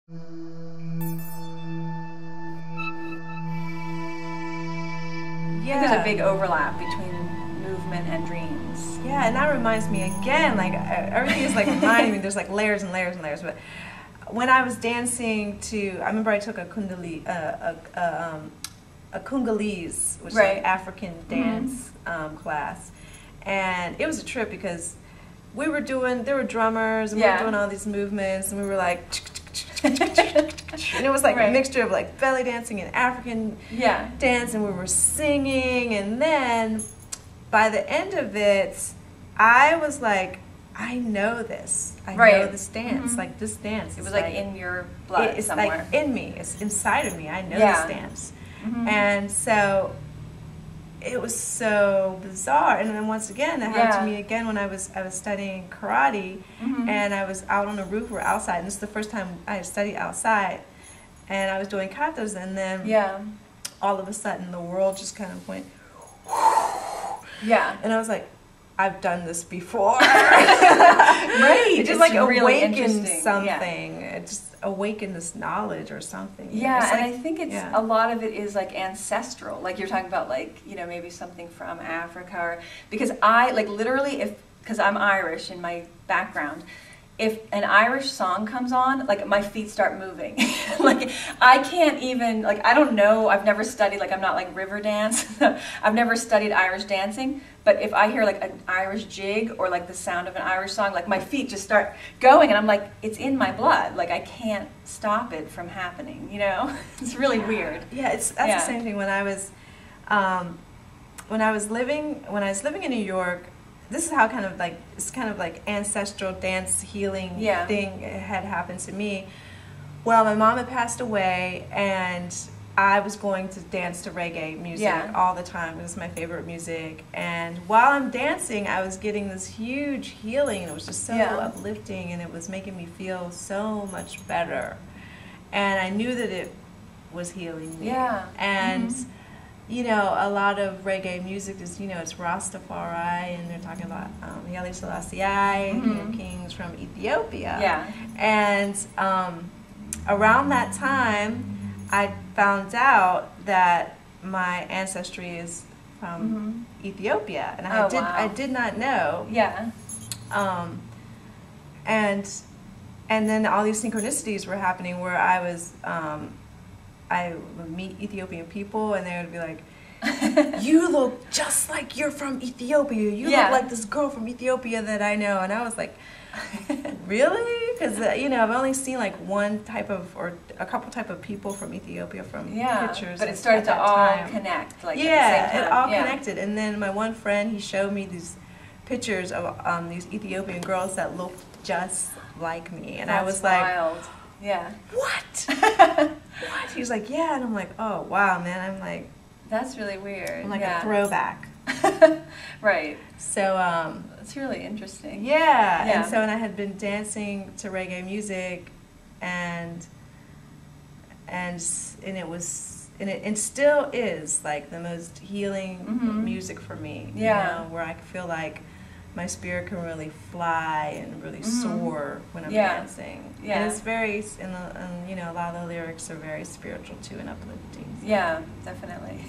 Yeah. There's a big overlap between movement and dreams. Yeah, and that reminds me again, like everything is like reminding me. There's like layers and layers and layers. But when I was dancing to, I remember I took a Congolese, which is Right. like African dance class, and it was a trip because we were doing, there were drummers and we were doing all these movements, and we were like, and it was like a mixture of like belly dancing and African dance, and we were singing, and then by the end of it, I was like, I know this. I know this dance. Like this dance. It was like in your blood it's somewhere. Like in me. It's inside of me. I know this dance. And so it was so bizarre. And then once again, that happened to me again when I was studying karate, and I was out on the roof or outside. And this is the first time I had studied outside, and I was doing katas, and then all of a sudden the world just kind of went. And I was like, I've done this before. Right. It just it's like really awakened something. It just awakened this knowledge or something. Yeah, and like, I think it's a lot of it is like ancestral. Like you're talking about, like, you know, maybe something from Africa, or because I like literally, because I'm Irish in my background, if an Irish song comes on, like my feet start moving. Like I can't even, like, I don't know, I've never studied, like I'm not like river dance. I've never studied Irish dancing, but if I hear like an Irish jig or like the sound of an Irish song, like my feet just start going, and I'm like, it's in my blood. Like I can't stop it from happening, you know? It's really weird. Yeah, that's the same thing when I was living in New York. This is how it's kind of like ancestral dance healing thing had happened to me. Well, my mom had passed away, and I was going to dance to reggae music all the time. It was my favorite music. And while I'm dancing, I was getting this huge healing, and it was just so uplifting, and it was making me feel so much better. And I knew that it was healing me. And you know, a lot of reggae music is, you know, it's Rastafari, and they're talking about Haile Selassie, you know, kings from Ethiopia. And around that time, I found out that my ancestry is from Ethiopia, and I did not know. And then all these synchronicities were happening where I would meet Ethiopian people, and they would be like, you look just like you're from Ethiopia. You look like this girl from Ethiopia that I know. And I was like, really? Because, you know, I've only seen like one type of, or a couple type of people from Ethiopia from pictures. But it started to all connect. Like, at the same time. It all connected. And then my one friend, he showed me these pictures of these Ethiopian girls that looked just like me. And I was like, what? What? He was like, yeah. And I'm like, oh, wow, man. I'm like, that's really weird. I'm like a throwback. Right. So, it's really interesting. And so, and I had been dancing to reggae music, and it was, and still is like the most healing music for me. You know, where I feel like my spirit can really fly and really soar when I'm dancing. And it's very, and you know, a lot of the lyrics are very spiritual too and uplifting. Yeah, definitely.